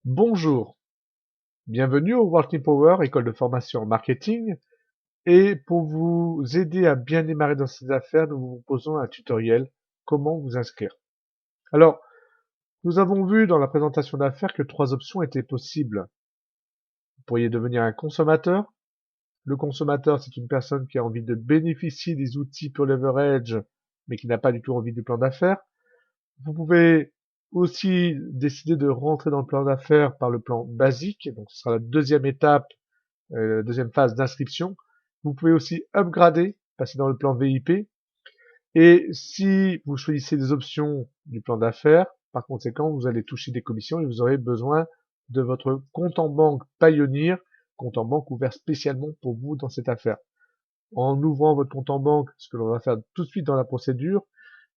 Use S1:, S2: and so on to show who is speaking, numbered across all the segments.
S1: Bonjour, bienvenue au Working Power, école de formation en marketing. Et pour vous aider à bien démarrer dans ces affaires, nous vous proposons un tutoriel comment vous inscrire. Alors, nous avons vu dans la présentation d'affaires que trois options étaient possibles. Vous pourriez devenir un consommateur. Le consommateur, c'est une personne qui a envie de bénéficier des outils pour leverage, mais qui n'a pas du tout envie du plan d'affaires. Vous pouvez aussi décider de rentrer dans le plan d'affaires par le plan basique, donc ce sera la deuxième étape, la deuxième phase d'inscription. Vous pouvez aussi upgrader, passer dans le plan VIP. Et si vous choisissez des options du plan d'affaires, par conséquent, vous allez toucher des commissions et vous aurez besoin de votre compte en banque Payoneer, compte en banque ouvert spécialement pour vous dans cette affaire. En ouvrant votre compte en banque, ce que l'on va faire tout de suite dans la procédure,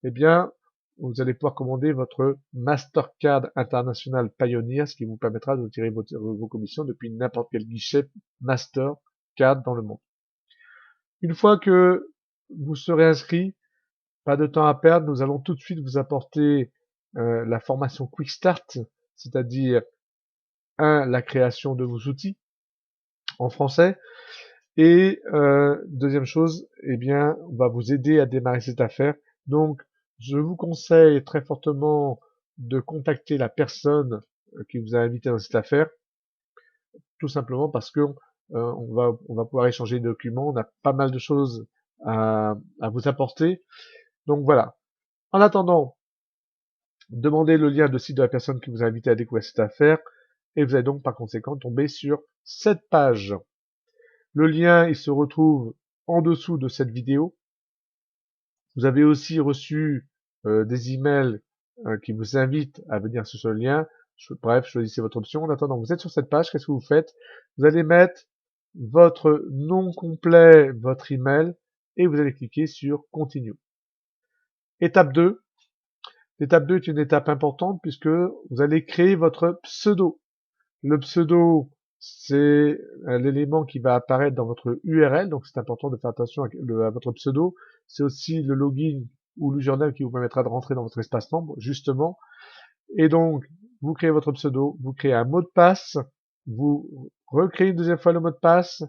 S1: eh bien, vous allez pouvoir commander votre Mastercard International Payoneer, ce qui vous permettra de tirer vos commissions depuis n'importe quel guichet Mastercard dans le monde. Une fois que vous serez inscrit, pas de temps à perdre, nous allons tout de suite vous apporter la formation Quick Start, c'est-à-dire la création de vos outils en français, et deuxième chose, eh bien, on va vous aider à démarrer cette affaire. Donc, je vous conseille très fortement de contacter la personne qui vous a invité dans cette affaire, tout simplement parce que on va pouvoir échanger des documents, on a pas mal de choses à vous apporter. Donc voilà. En attendant, demandez le lien de site de la personne qui vous a invité à découvrir cette affaire, et vous allez donc par conséquent tomber sur cette page. Le lien, il se retrouve en dessous de cette vidéo. Vous avez aussi reçu des emails qui vous invitent à venir sur ce lien. Bref, choisissez votre option. En attendant, vous êtes sur cette page, qu'est-ce que vous faites? Vous allez mettre votre nom complet, votre email, et vous allez cliquer sur Continue. Étape 2. L'étape 2 est une étape importante puisque vous allez créer votre pseudo. Le pseudo, c'est l'élément qui va apparaître dans votre URL, donc c'est important de faire attention à votre pseudo. C'est aussi le login ou le journal qui vous permettra de rentrer dans votre espace membre, justement. Et donc, vous créez votre pseudo, vous créez un mot de passe, vous recréez une deuxième fois le mot de passe,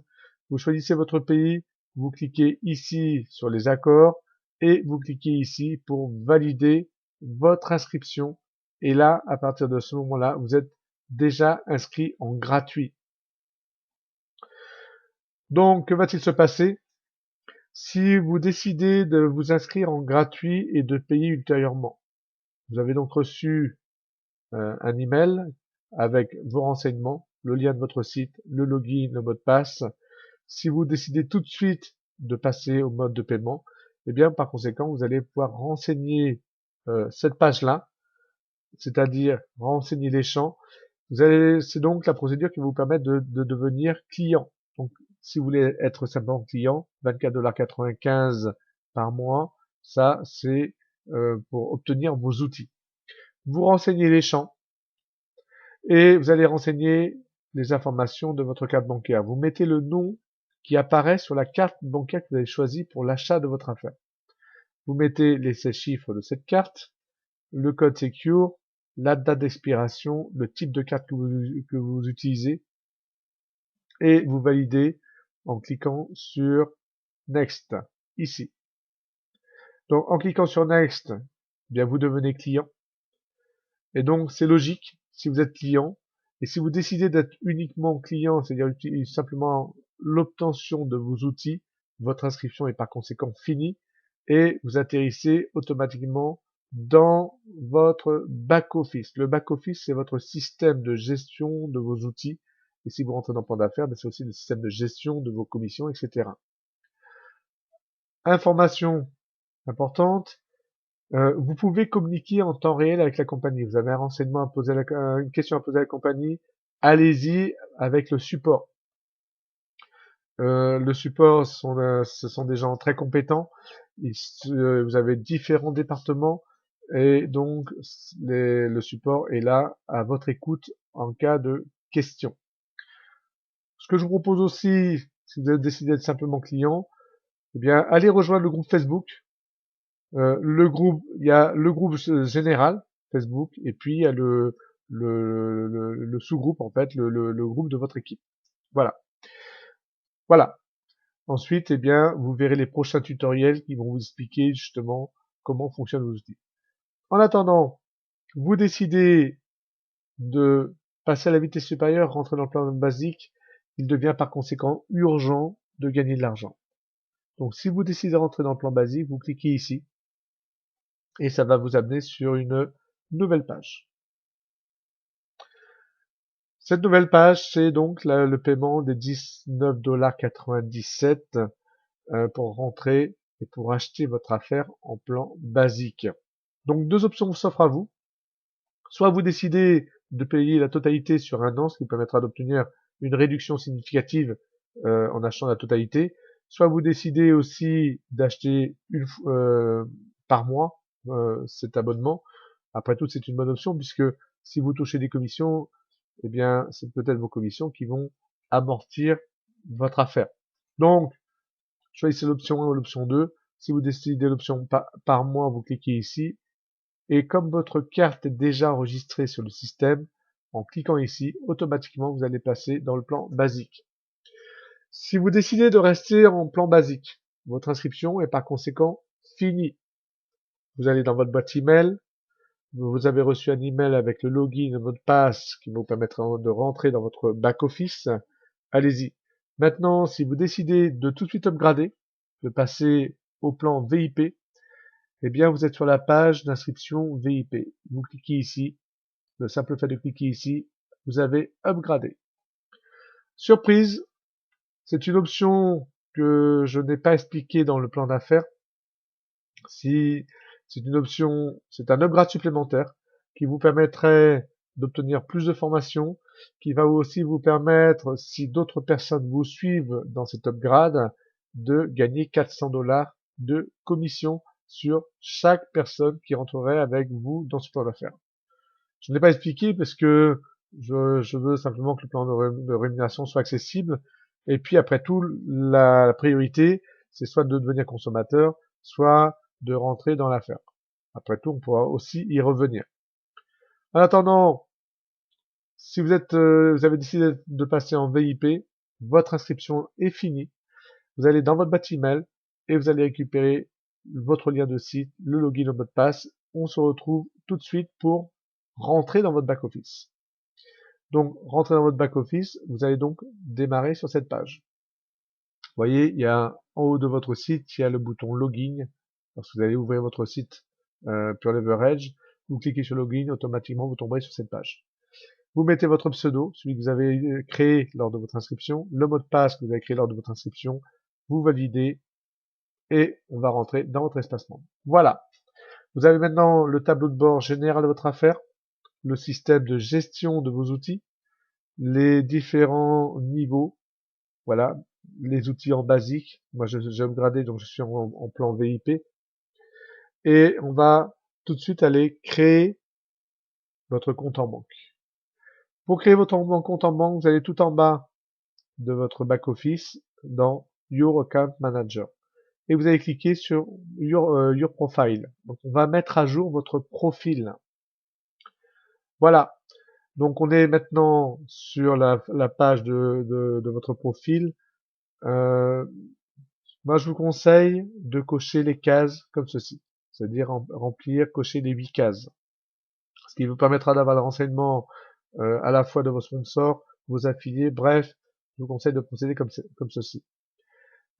S1: vous choisissez votre pays, vous cliquez ici sur les accords et vous cliquez ici pour valider votre inscription. Et là, à partir de ce moment-là, vous êtes déjà inscrit en gratuit. Donc, que va-t-il se passer si vous décidez de vous inscrire en gratuit et de payer ultérieurement? Vous avez donc reçu un email avec vos renseignements, le lien de votre site, le login, le mot de passe. Si vous décidez tout de suite de passer au mode de paiement, eh bien par conséquent vous allez pouvoir renseigner cette page-là, c'est-à-dire renseigner les champs. C'est donc la procédure qui va vous permettre de devenir client. Donc si vous voulez être simplement client, 24,95 $ par mois, ça c'est pour obtenir vos outils. Vous renseignez les champs et vous allez renseigner les informations de votre carte bancaire. Vous mettez le nom qui apparaît sur la carte bancaire que vous avez choisie pour l'achat de votre affaire. Vous mettez les 16 chiffres de cette carte, le code secure, la date d'expiration, le type de carte que vous utilisez, et vous validez en cliquant sur Next, ici. Donc en cliquant sur Next, eh bien vous devenez client. Et donc c'est logique, si vous êtes client, et si vous décidez d'être uniquement client, c'est-à-dire utiliser simplement l'obtention de vos outils, votre inscription est par conséquent finie, et vous atterrissez automatiquement dans votre back-office. Le back-office, c'est votre système de gestion de vos outils, et si vous rentrez dans le plan d'affaires, c'est aussi le système de gestion de vos commissions, etc. Information importante, vous pouvez communiquer en temps réel avec la compagnie. Vous avez un renseignement à poser une question à poser à la compagnie, allez-y avec le support. Le support, ce sont des gens très compétents. Vous avez différents départements et donc le support est là à votre écoute en cas de question. Ce que je vous propose aussi, si vous avez décidé d'être simplement client, eh bien, allez rejoindre le groupe Facebook. Il y a le groupe général Facebook, et puis il y a le le sous-groupe, en fait, le groupe de votre équipe. Voilà. Voilà. Ensuite, eh bien, vous verrez les prochains tutoriels qui vont vous expliquer justement comment fonctionnent vos outils. En attendant, vous décidez de passer à la vitesse supérieure, rentrer dans le plan basique, il devient par conséquent urgent de gagner de l'argent. Donc si vous décidez de rentrer dans le plan basique, vous cliquez ici et ça va vous amener sur une nouvelle page. Cette nouvelle page, c'est donc le paiement des 19,97 $ pour rentrer et pour acheter votre affaire en plan basique. Donc deux options s'offrent à vous. Soit vous décidez de payer la totalité sur un an, ce qui vous permettra d'obtenir une réduction significative en achetant la totalité. Soit vous décidez aussi d'acheter par mois cet abonnement. Après tout, c'est une bonne option puisque si vous touchez des commissions, eh bien, c'est peut-être vos commissions qui vont amortir votre affaire. Donc, choisissez l'option 1 ou l'option 2. Si vous décidez l'option par mois, vous cliquez ici. Et comme votre carte est déjà enregistrée sur le système, en cliquant ici, automatiquement, vous allez passer dans le plan basique. Si vous décidez de rester en plan basique, votre inscription est par conséquent finie. Vous allez dans votre boîte email. Vous avez reçu un email avec le login et le mot de passe qui vous permettra de rentrer dans votre back-office. Allez-y. Maintenant, si vous décidez de tout de suite upgrader, de passer au plan VIP, eh bien, vous êtes sur la page d'inscription VIP. Vous cliquez ici. Le simple fait de cliquer ici, vous avez upgradé. Surprise, c'est une option que je n'ai pas expliquée dans le plan d'affaires. Si c'est une option, c'est un upgrade supplémentaire qui vous permettrait d'obtenir plus de formation, qui va aussi vous permettre, si d'autres personnes vous suivent dans cet upgrade, de gagner 400 $ de commission sur chaque personne qui rentrerait avec vous dans ce plan d'affaires. Je n'ai pas expliqué parce que je veux simplement que le plan de rémunération soit accessible. Et puis après tout, la priorité, c'est soit de devenir consommateur, soit de rentrer dans l'affaire. Après tout, on pourra aussi y revenir. En attendant, si vous avez décidé de passer en VIP, votre inscription est finie. Vous allez dans votre boîte email et vous allez récupérer votre lien de site, le login, le mot de passe. On se retrouve tout de suite pour rentrer dans votre back-office. Donc, rentrez dans votre back-office, vous allez donc démarrer sur cette page. Vous voyez, il y a en haut de votre site, il y a le bouton Login. Lorsque vous allez ouvrir votre site Pure Leverage, vous cliquez sur Login, automatiquement vous tomberez sur cette page. Vous mettez votre pseudo, celui que vous avez créé lors de votre inscription, le mot de passe que vous avez créé lors de votre inscription, vous validez et on va rentrer dans votre espace membre. Voilà. Vous avez maintenant le tableau de bord général de votre affaire, le système de gestion de vos outils, les différents niveaux, voilà, les outils en basique. Moi, j'ai upgradé, donc je suis en plan VIP. Et on va tout de suite aller créer votre compte en banque. Pour créer votre compte en banque, vous allez tout en bas de votre back-office dans Your Account Manager. Et vous allez cliquer sur Your Profile. Donc, on va mettre à jour votre profil. Voilà. Donc, on est maintenant sur la page de votre profil. Moi, je vous conseille de cocher les cases comme ceci. C'est-à-dire remplir, cocher les 8 cases. Ce qui vous permettra d'avoir le renseignement à la fois de vos sponsors, vos affiliés, bref, je vous conseille de procéder comme ceci.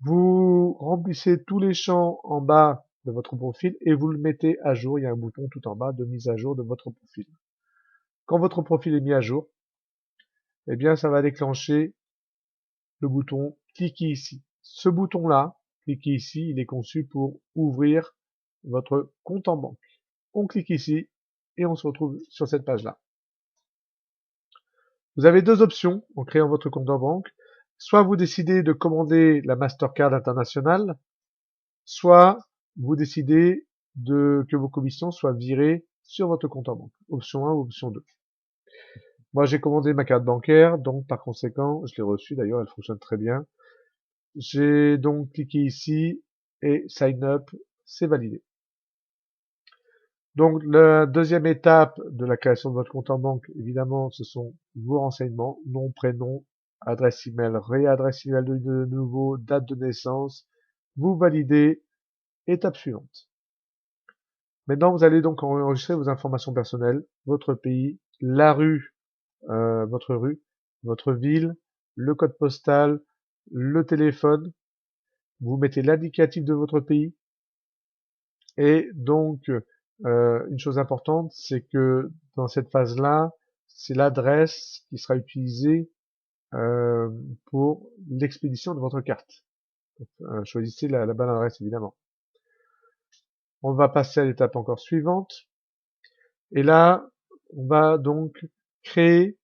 S1: Vous remplissez tous les champs en bas de votre profil et vous le mettez à jour. Il y a un bouton tout en bas de mise à jour de votre profil. Quand votre profil est mis à jour, eh bien, ça va déclencher le bouton cliquez ici. Ce bouton-là, cliquez ici, il est conçu pour ouvrir votre compte en banque. On clique ici et on se retrouve sur cette page-là. Vous avez deux options en créant votre compte en banque. Soit vous décidez de commander la Mastercard internationale, soit vous décidez que vos commissions soient virées sur votre compte en banque. Option 1 ou option 2. Moi, j'ai commandé ma carte bancaire, donc par conséquent, je l'ai reçue d'ailleurs, elle fonctionne très bien. J'ai donc cliqué ici et Sign Up, c'est validé. Donc la deuxième étape de la création de votre compte en banque, évidemment, ce sont vos renseignements, nom, prénom, adresse email, réadresse email de nouveau, date de naissance. Vous validez, étape suivante. Maintenant, vous allez donc enregistrer vos informations personnelles, votre pays, la rue, votre ville, le code postal, le téléphone. Vous mettez l'indicatif de votre pays. Et donc, une chose importante, c'est que dans cette phase-là, c'est l'adresse qui sera utilisée pour l'expédition de votre carte. Donc, choisissez la bonne adresse, évidemment. On va passer à l'étape encore suivante. Et là, on va donc créer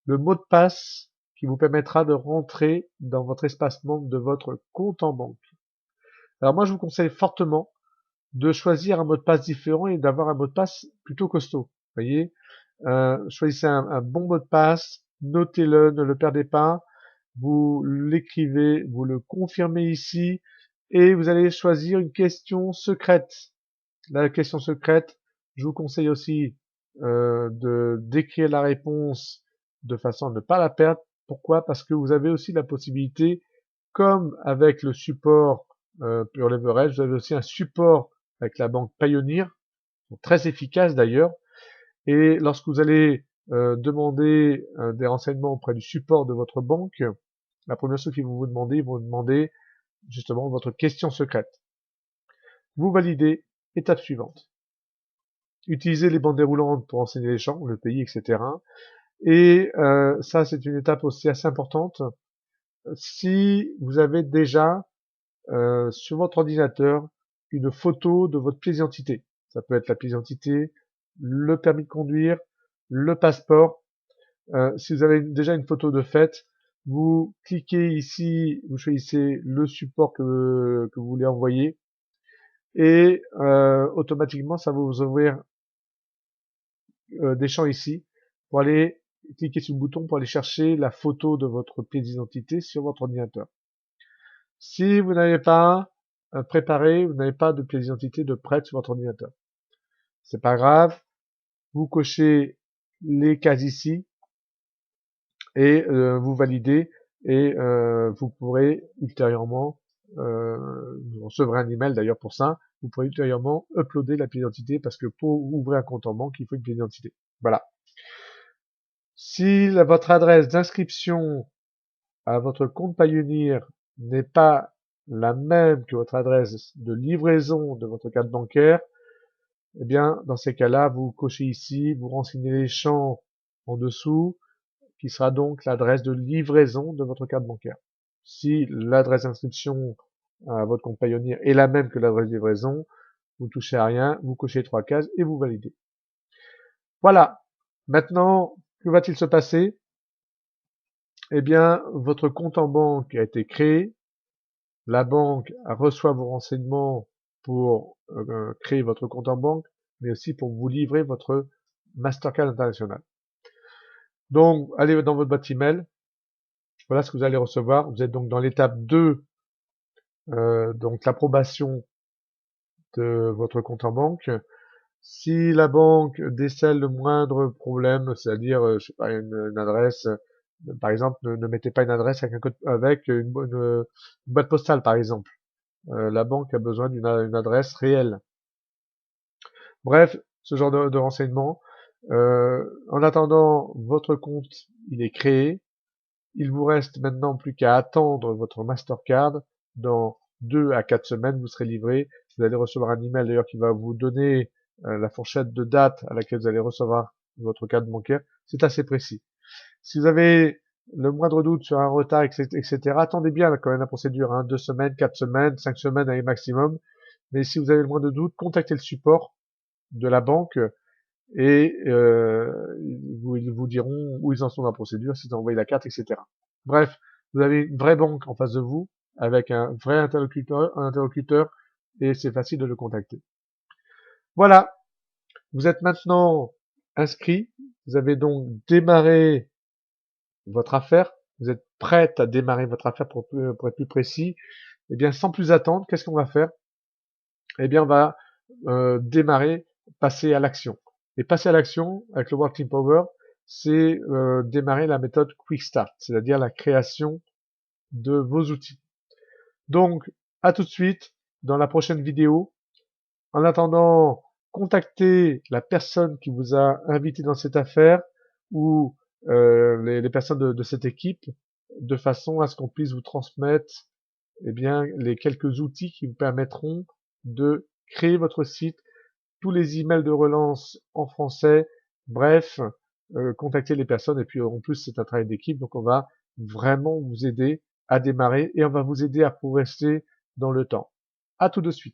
S1: le mot de passe qui vous permettra de rentrer dans votre espace membre de votre compte en banque. Alors moi, je vous conseille fortement de choisir un mot de passe différent et d'avoir un mot de passe plutôt costaud. Vous voyez, choisissez un bon mot de passe, notez-le, ne le perdez pas, vous l'écrivez, vous le confirmez ici, et vous allez choisir une question secrète. La question secrète, je vous conseille aussi de d'écrire la réponse de façon à ne pas la perdre. Pourquoi? Parce que vous avez aussi la possibilité, comme avec le support Pure Leverage, vous avez aussi un support avec la banque Pioneer, très efficace d'ailleurs. Et lorsque vous allez demander des renseignements auprès du support de votre banque, la première chose qu'ils vont vous demander, ils vont vous demander justement votre question secrète. Vous validez, étape suivante. Utilisez les bandes déroulantes pour enseigner les champs, le pays, etc. Et ça, c'est une étape aussi assez importante. Si vous avez déjà sur votre ordinateur une photo de votre pièce d'identité, ça peut être la pièce d'identité, le permis de conduire, le passeport. Si vous avez déjà une photo de fait, vous cliquez ici, vous choisissez le support que vous voulez envoyer et automatiquement ça va vous ouvrir des champs ici pour aller cliquer sur le bouton pour aller chercher la photo de votre pièce d'identité sur votre ordinateur. Si vous n'avez pas préparé, vous n'avez pas de pièce d'identité de prête sur votre ordinateur, c'est pas grave, vous cochez les cases ici et vous validez et vous pourrez ultérieurement, vous recevrez un email d'ailleurs pour ça, vous pourrez ultérieurement uploader la pièce d'identité parce que pour ouvrir un compte en banque, il faut une pièce d'identité. Voilà. Si votre adresse d'inscription à votre compte Pioneer n'est pas la même que votre adresse de livraison de votre carte bancaire, eh bien, dans ces cas-là, vous cochez ici, vous renseignez les champs en dessous, qui sera donc l'adresse de livraison de votre carte bancaire. Si l'adresse d'inscription à votre compte Pioneer est la même que l'adresse de livraison, vous touchez à rien, vous cochez les 3 cases et vous validez. Voilà. Maintenant, que va-t-il se passer? Eh bien, votre compte en banque a été créé. La banque reçoit vos renseignements pour créer votre compte en banque, mais aussi pour vous livrer votre Mastercard international. Donc, allez dans votre boîte email. Voilà ce que vous allez recevoir. Vous êtes donc dans l'étape 2, donc l'approbation de votre compte en banque. Si la banque décèle le moindre problème, c'est-à-dire, je sais pas, une adresse, par exemple, ne mettez pas une adresse avec, avec une boîte postale, par exemple. La banque a besoin d'une adresse réelle. Bref, ce genre de renseignements. En attendant, votre compte, il est créé. Il vous reste maintenant plus qu'à attendre votre Mastercard. Dans 2 à 4 semaines, vous serez livré. Vous allez recevoir un email d'ailleurs qui va vous donner la fourchette de date à laquelle vous allez recevoir votre carte bancaire. C'est assez précis. Si vous avez le moindre doute sur un retard, etc., attendez bien quand même la procédure, hein, 2 semaines, 4 semaines, 5 semaines à maximum. Mais si vous avez le moindre doute, contactez le support de la banque et ils vous diront où ils en sont dans la procédure, s'ils ont envoyé la carte, etc. Bref, vous avez une vraie banque en face de vous, avec un vrai interlocuteur et c'est facile de le contacter. Voilà, vous êtes maintenant inscrit, vous avez donc démarré votre affaire, vous êtes prête à démarrer votre affaire pour être plus précis. Eh bien, sans plus attendre, qu'est-ce qu'on va faire? Eh bien, on va démarrer passer à l'action. Et passer à l'action avec le Working Power, c'est démarrer la méthode Quick Start, c'est-à-dire la création de vos outils. Donc, à tout de suite dans la prochaine vidéo. En attendant, contactez la personne qui vous a invité dans cette affaire ou les personnes de cette équipe de façon à ce qu'on puisse vous transmettre eh bien, les quelques outils qui vous permettront de créer votre site, tous les emails de relance en français, bref, contactez les personnes et puis en plus c'est un travail d'équipe, donc on va vraiment vous aider à démarrer et on va vous aider à progresser dans le temps. À tout de suite.